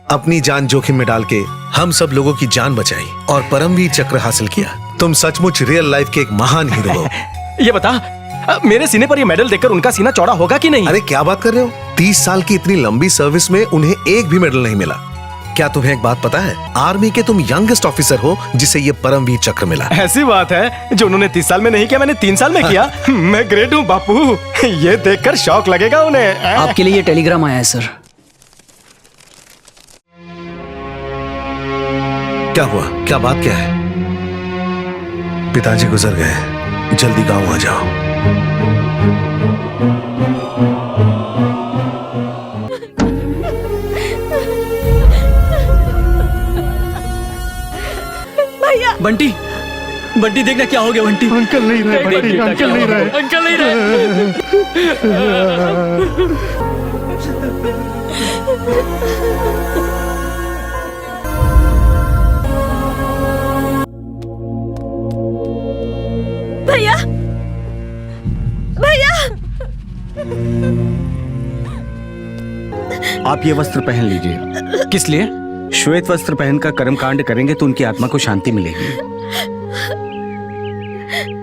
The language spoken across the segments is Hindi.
अपनी जान जोखिम में डाल के हम सब लोगों की जान बचाई और परमवीर चक्र हासिल किया। तुम सचमुच रियल लाइफ के एक महान हीरो हो। ये बता, मेरे सीने पर ये मेडल देखकर उनका सीना चौड़ा होगा कि नहीं? अरे क्या बात कर रहे हो, 30 साल की इतनी लंबी सर्विस में उन्हें एक भी मेडल नहीं मिला। क्या तुम्हें एक बात पता है, आर्मी के तुम यंगेस्ट ऑफिसर हो जिसे ये परमवीर चक्र मिला। ऐसी बात है जो उन्होंने 30 साल में नहीं किया, मैंने 3 साल में किया। मैं ग्रेट हूँ बापू, ये देखकर शौक लगेगा उन्हें। आपके लिए ये टेलीग्राम आया है सर। क्या हुआ, क्या बात क्या है? पिताजी गुजर गए, जल्दी गांव आ जाओ। भैया बंटी, बंटी देखना क्या हो गया बंटी। अंकल नहीं रहे, बंटी, अंकल नहीं रहे, अंकल नहीं रहे। भैया, भैया आप ये वस्त्र पहन लीजिए। किस लिए? श्वेत वस्त्र पहनकर कर्मकांड करेंगे तो उनकी आत्मा को शांति मिलेगी।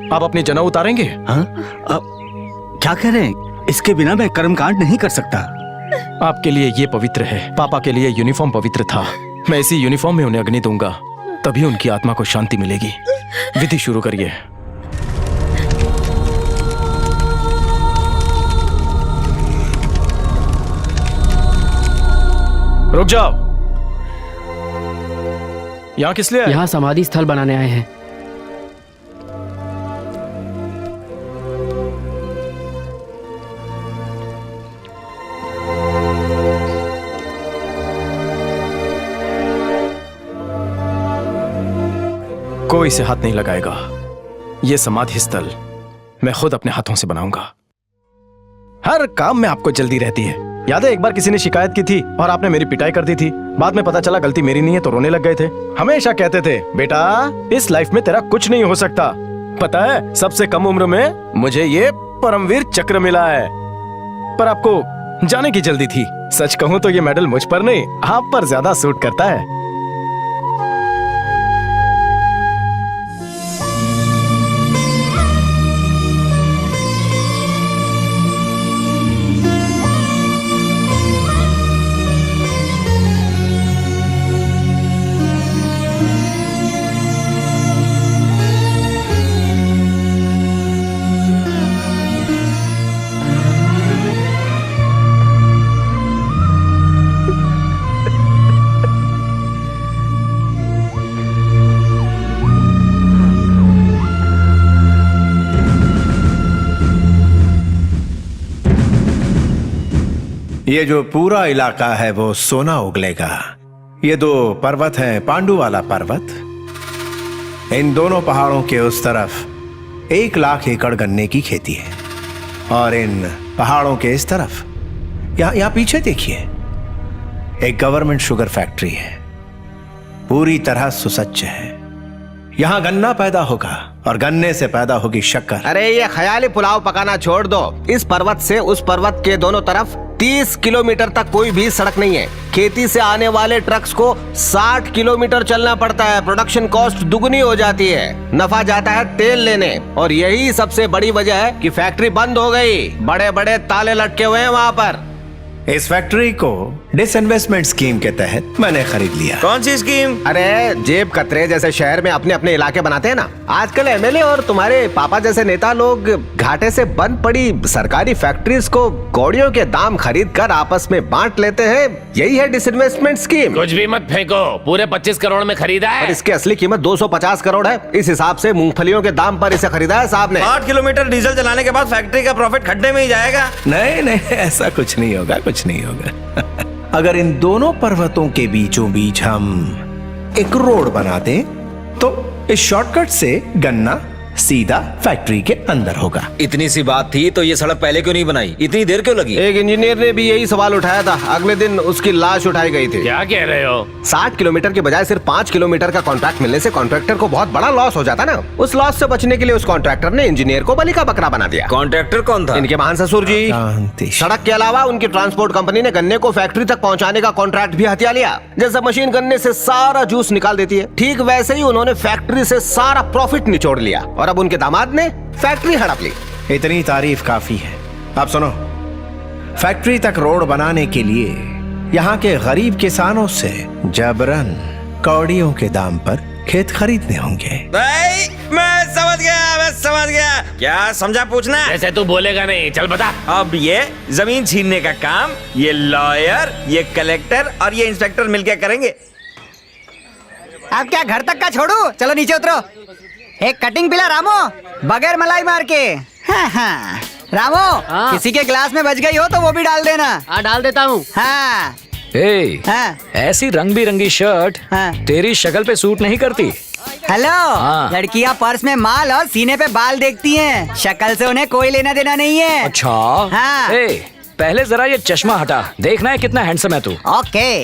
आप अपनी जनेऊ उतारेंगे? हाँ? क्या कह रहे हैं? इसके बिना मैं कर्मकांड नहीं कर सकता। आपके लिए ये पवित्र है, पापा के लिए यूनिफॉर्म पवित्र था। मैं इसी यूनिफॉर्म में उन्हें अग्नि दूंगा, तभी उनकी आत्मा को शांति मिलेगी। विधि शुरू करिए। रुक जाओ। यहाँ किस लिए आए? यहाँ समाधि स्थल बनाने आए हैं। कोई इसे हाथ नहीं लगाएगा। ये समाधि स्थल मैं खुद अपने हाथों से बनाऊंगा। हर काम में आपको जल्दी रहती है। याद है एक बार किसी ने शिकायत की थी और आपने मेरी पिटाई कर दी थी। बाद में पता चला गलती मेरी नहीं है तो रोने लग गए थे। हमेशा कहते थे बेटा इस लाइफ में तेरा कुछ नहीं हो सकता। पता है सबसे कम उम्र में मुझे ये परमवीर चक्र मिला है। पर आपको जाने की जल्दी थी। सच कहूं तो ये मेडल मुझ पर नहीं आप पर ज्यादा सूट करता है। ये जो पूरा इलाका है वो सोना उगलेगा। ये 2 पर्वत हैं, पांडु वाला पर्वत। इन दोनों पहाड़ों के उस तरफ 1 लाख एकड़ गन्ने की खेती है और इन पहाड़ों के इस तरफ यहाँ पीछे देखिए एक गवर्नमेंट शुगर फैक्ट्री है, पूरी तरह सुसज्ज है। यहाँ गन्ना पैदा होगा और गन्ने से पैदा होगी शक्कर। अरे ये ख्याली पुलाव पकाना छोड़ दो। इस पर्वत से उस पर्वत के दोनों तरफ 30 किलोमीटर तक कोई भी सड़क नहीं है। खेती से आने वाले ट्रक्स को 60 किलोमीटर चलना पड़ता है। प्रोडक्शन कॉस्ट दुगनी हो जाती है। नफा जाता है तेल लेने और यही सबसे बड़ी वजह है कि फैक्ट्री बंद हो गई। बड़े बड़े ताले लटके हुए हैं वहाँ पर। इस फैक्ट्री को डिसइन्वेस्टमेंट स्कीम के तहत मैंने खरीद लिया। कौन सी स्कीम? अरे जेब कतरे जैसे शहर में अपने अपने इलाके बनाते हैं ना। आजकल एमएलए और तुम्हारे पापा जैसे नेता लोग घाटे से बंद पड़ी सरकारी फैक्ट्रीज को कौड़ियों के दाम खरीद कर आपस में बांट लेते हैं। यही है डिसइन्वेस्टमेंट स्कीम। कुछ भी मत फेंको, पूरे 25 करोड़ में खरीदा है। और इसकी असली कीमत 250 करोड़ है। इस हिसाब से मूंगफलियों के दाम पर इसे खरीदा है साहब ने। 8 किलोमीटर डीजल चलाने के बाद फैक्ट्री का प्रॉफिट खड्डे में ही जाएगा। नहीं, ऐसा कुछ नहीं होगा, कुछ नहीं होगा। अगर इन दोनों पर्वतों के बीचों बीच हम एक रोड बना दें तो इस शॉर्टकट से गन्ना सीधा फैक्ट्री के अंदर होगा। इतनी सी बात थी तो ये सड़क पहले क्यों नहीं बनाई? इतनी देर क्यों लगी? एक इंजीनियर ने भी यही सवाल उठाया था। अगले दिन उसकी लाश उठाई गई थी। क्या कह रहे हो? 60 किलोमीटर के बजाय सिर्फ 5 किलोमीटर का कॉन्ट्रैक्ट मिलने से कॉन्ट्रैक्टर को बहुत बड़ा लॉस हो जाता ना। उस लॉस से बचने के लिए उस कॉन्ट्रैक्टर ने इंजीनियर को बलि का बकरा बना दिया। कॉन्ट्रैक्टर कौन था? इनके महान ससुर जी। शांति। सड़क के अलावा उनकी ट्रांसपोर्ट कंपनी ने गन्ने को फैक्ट्री तक पहुंचाने का कॉन्ट्रैक्ट भी हथिया लिया। जैसे मशीन गन्ने से सारा जूस निकाल देती है, ठीक वैसे ही उन्होंने फैक्ट्री से सारा प्रॉफिट निचोड़ लिया और अब उनके दामाद ने फैक्ट्री हड़प ली। इतनी तारीफ काफी है। अब सुनो, फैक्ट्री तक रोड बनाने के लिए यहाँ के गरीब किसानों से जबरन कौड़ियों के दाम पर खेत खरीदने होंगे। भाई मैं समझ गया। क्या समझा पूछना? ऐसे तू बोलेगा नहीं, चल बता। अब ये जमीन छीनने का काम ये लॉयर, ये कलेक्टर और ये इंस्पेक्टर मिलकर करेंगे। अब क्या घर तक का छोड़ू? चलो नीचे उतरो। एक कटिंग पिला रामो, बगैर मलाई मार के। हाँ। रामो, किसी के ग्लास में बच गई हो तो वो भी डाल देना। हाँ डाल देता हूँ। हाँ। ऐसी रंग बिरंगी शर्ट तेरी शक्ल पे सूट नहीं करती। हेलो, लड़कियाँ पर्स में माल और सीने पे बाल देखती हैं, शक्ल से उन्हें कोई लेना देना नहीं है। अच्छा। हाँ। पहले जरा ये चश्मा हटा, देखना है कितना हैंडसम है तू। ओके।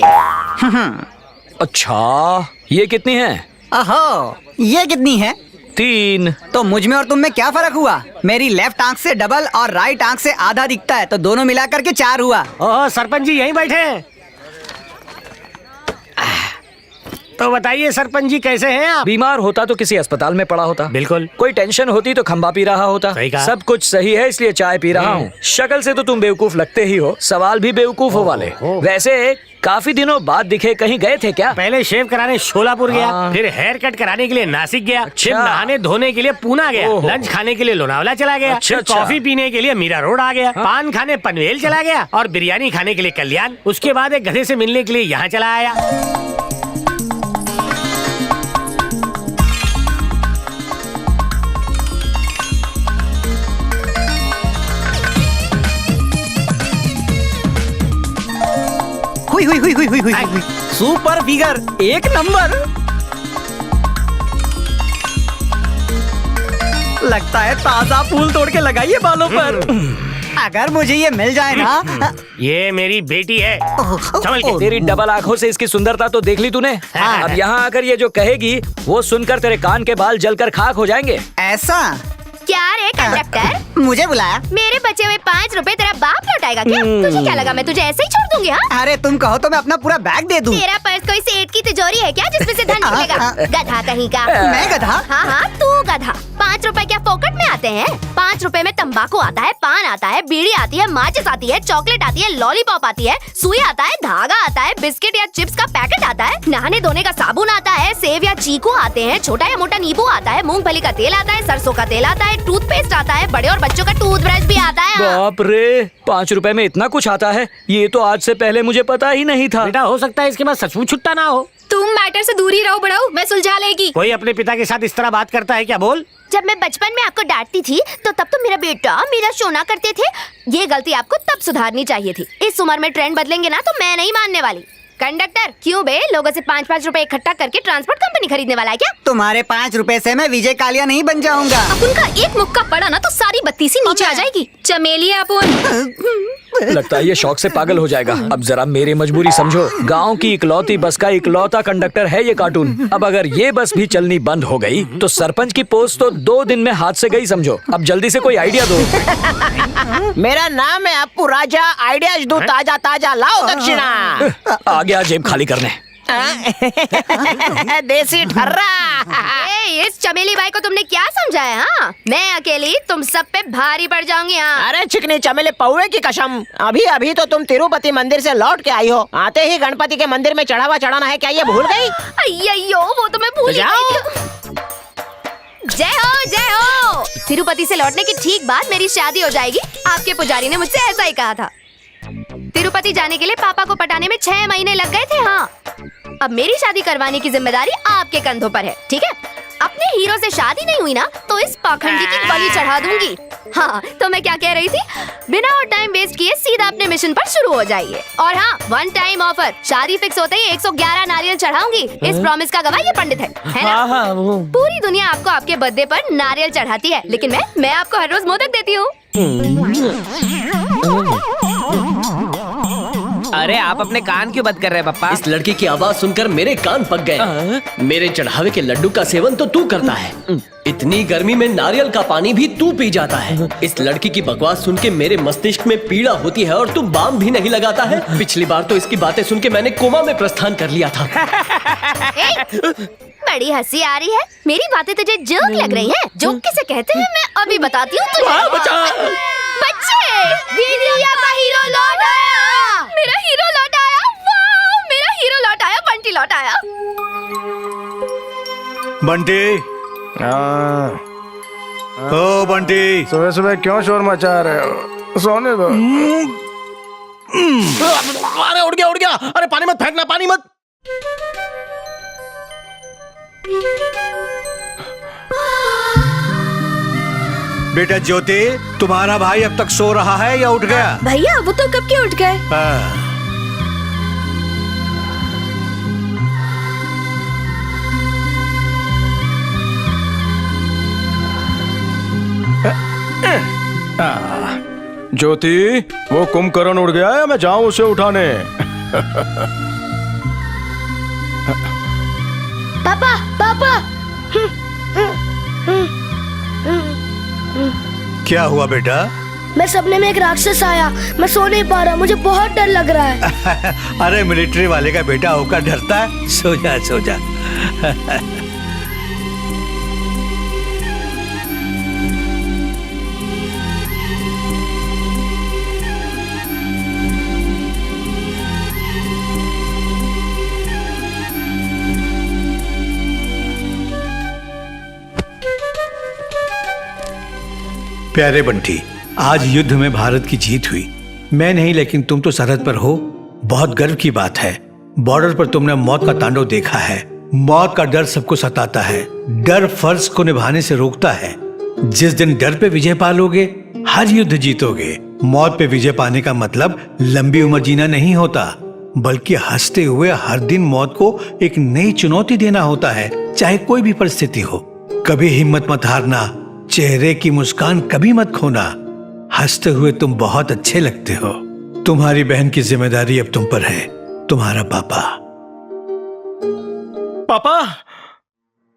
अच्छा, ये कितनी है? ओहो, ये कितनी है? 3। तो मुझ में और तुम में क्या फर्क हुआ? मेरी लेफ्ट आंख से डबल और राइट आंख से आधा दिखता है, तो दोनों मिलाकर के 4 हुआ। ओह, सरपंच जी यहीं बैठे हैं। तो बताइए सरपंच जी, कैसे हैं आप? बीमार होता तो किसी अस्पताल में पड़ा होता। बिल्कुल। कोई टेंशन होती तो खंबा पी रहा होता। सही कहा। सब कुछ सही है इसलिए चाय पी रहा हूँ। शक्ल से तो तुम बेवकूफ लगते ही हो, सवाल भी बेवकूफों वाले। वैसे काफी दिनों बाद दिखे, कहीं गए थे क्या? पहले शेव कराने शोलापुर गया, फिर हेयर कट कराने के लिए नासिक गया, फिर नहाने धोने के लिए पूना गया, लंच खाने के लिए लोनावला चला गया, फिर कॉफी पीने के लिए मीरा रोड आ गया, पान खाने पनवेल चला गया और बिरयानी खाने के लिए कल्याण। उसके बाद एक गधे से मिलने के लिए यहाँ चला आया। हुई। सुपर फिगर, एक नंबर। लगता है ताजा फूल तोड़ के लगाइए बालों पर। अगर मुझे ये मिल जाए ना। ये मेरी बेटी है। संभल के। तेरी डबल आंखों से इसकी सुंदरता तो देख ली तूने। अब यहाँ आकर ये जो कहेगी वो सुनकर तेरे कान के बाल जलकर खाक हो जाएंगे। ऐसा क्या रे कंडक्टर, मुझे बुलाया? मेरे बचे हुए 5 रुपए तेरा बाप लौटाएगा क्या? तुझे क्या लगा मैं तुझे ऐसे ही छोड़ दूंगी? हाँ, अरे तुम कहो तो मैं अपना पूरा बैग दे दूं। तेरा पर्स कोई सेठ की तिजोरी है क्या जिसमें से धन निकलेगा? गधा कहीं का। मैं गधा? हाँ, तू गधा। 5 रुपए क्या फोकट में आते हैं? 5 रुपए में तंबाकू आता है, पान आता है, बीड़ी आती है, माचिस आती है, चॉकलेट आती है, लॉलीपॉप आती है, सुई आता है, धागा आता है, बिस्किट या चिप्स का पैकेट आता है, नहाने धोने का साबुन आता है, सेव या चीकू आते हैं, छोटा या मोटा नींबू आता है, मूंगफली का तेल आता है, सरसों का तेल आता है, टूथपेस्ट आता है, बड़े और बच्चों का टूथब्रश भी आता है। बाप रे, 5 रुपए में इतना कुछ आता है? ये तो आज से पहले मुझे पता ही नहीं था। बेटा, हो सकता है इसके बाद सचमुच छुट्टा ना हो। तुम मैटर से दूर ही रहो बड़ाऊ, मैं सुलझा लेगी। कोई अपने पिता के साथ इस तरह बात करता है क्या? बोल। जब मैं बचपन में आपको डांटती थी तो तब तो मेरा बेटा मेरा सोना करते थे। ये गलती आपको तब सुधारनी चाहिए थी। इस उम्र में ट्रेंड बदलेंगे ना तो मैं नहीं मानने वाली। कंडक्टर, क्यों बे, लोगों से 5-5 रुपए इकट्ठा करके ट्रांसपोर्ट कंपनी खरीदने वाला है क्या? तुम्हारे 5 रुपए से मैं विजय कालिया नहीं बन जाऊंगा। अब उनका एक मुक्का पड़ा ना तो सारी बत्ती सी नीचे आ जाएगी। चमेली अपन। लगता है ये शौक से पागल हो जाएगा। अब जरा मेरी मजबूरी समझो। गांव की इकलौती बस का इकलौता कंडक्टर है ये कार्टून। अब अगर ये बस भी चलनी बंद हो गई तो सरपंच की पोस्ट तो 2 दिन में हाथ से गई समझो। अब जल्दी से कोई आइडिया दो। मेरा नाम है अपू राजा, आइडियाज दो ताजा ताजा, लाओ दक्षिणा। आ गया जेब खाली करने। देसी ठर्रा। इस चमेली भाई को तुमने क्या समझाया? हाँ, मैं अकेली तुम सब पे भारी पड़ जाऊंगी। हाँ। अरे चिकनी चमेली पौवे की कसम, अभी अभी तो तुम तिरुपति मंदिर से लौट के आई हो। आते ही गणपति के मंदिर में चढ़ावा चढ़ाना है, क्या ये भूल गई? अय्यो, वो तो मैं भूल ही गई थी। जय हो, जय हो। तिरुपति से लौटने की ठीक बाद मेरी शादी हो जाएगी। आपके पुजारी ने मुझसे ऐसा ही कहा था। तिरुपति जाने के लिए पापा को पटाने में 6 महीने लग गए थे। हाँ, अब मेरी शादी करवाने की जिम्मेदारी आपके कंधों पर है, ठीक है? अपने हीरो से शादी नहीं हुई ना तो इस पाखंडी की बलि चढ़ा दूंगी। हाँ, तो मैं क्या कह रही थी, बिना और टाइम वेस्ट किए सीधा अपने मिशन पर शुरू हो जाइए। और हाँ, 1 टाइम ऑफर, शादी फिक्स होते ही 111 नारियल चढ़ाऊंगी। इस प्रॉमिस का गवाह ये पंडित है ना? हाँ, वो पूरी दुनिया आपको आपके बर्थडे पर नारियल चढ़ाती है, लेकिन मैं आपको हर रोज मोदक देती हूँ। अरे आप अपने कान क्यों बंद कर रहे हैं पप्पा? इस लड़की की आवाज सुनकर मेरे कान पक गए। मेरे चढ़ावे के लड्डू का सेवन तो तू करता है, इतनी गर्मी में नारियल का पानी भी तू पी जाता है। इस लड़की की बकवास सुन के मेरे मस्तिष्क में पीड़ा होती है और तू बाम भी नहीं लगाता है। पिछली बार तो इसकी बातें सुन के मैंने कोमा में प्रस्थान कर लिया था। बड़ी हंसी आ रही है। मेरी बातें तुझे जोक लग रही हैं? जोक किसे कहते हैं मैं अभी बताती हूँ तुझे। बच्चे, दीदिया का हीरो लौट आया। मेरा हीरो लौट आया। वाह, मेरा हीरो लौट आया। बंटी लौट आया। बंटी, ओ बंटी, सुबह सुबह क्यों शोर मचा रहे हो? सोने दो। अरे उड़ गया। अरे पानी मत फेंकना, पानी मत। बेटा ज्योति, तुम्हारा भाई अब तक सो रहा है या उठ गया? भैया वो तो कब के उठ गए। ज्योति, वो कुंभकर्ण उड़ गया है, मैं जाऊं उसे उठाने? पापा, पापा। क्या हुआ बेटा? मैं सपने में एक राक्षस आया, मैं सो नहीं पा रहा, मुझे बहुत डर लग रहा है। अरे मिलिट्री वाले का बेटा होकर डरता है? सो जा, सो जा। प्यारे बंटी, आज युद्ध में भारत की जीत हुई। मैं नहीं, लेकिन तुम तो सरहद पर हो। बहुत गर्व की बात है। बॉर्डर पर तुमने मौत का तांडव देखा है। मौत का डर सबको सताता है। डर फर्ज को निभाने से रोकता है। जिस दिन डर पे विजय पालोगे, हर युद्ध जीतोगे। मौत पे विजय पाने का मतलब लंबी उम्र जीना नहीं होता, बल्कि हंसते हुए हर दिन मौत को एक नई चुनौती देना होता है, चाहे कोई भी परिस्थिति हो। कभी हिम्मत मत हारना, चेहरे की मुस्कान कभी मत खोना। हंसते हुए तुम बहुत अच्छे लगते हो। तुम्हारी बहन की जिम्मेदारी अब तुम पर है। तुम्हारा पापा। पापा,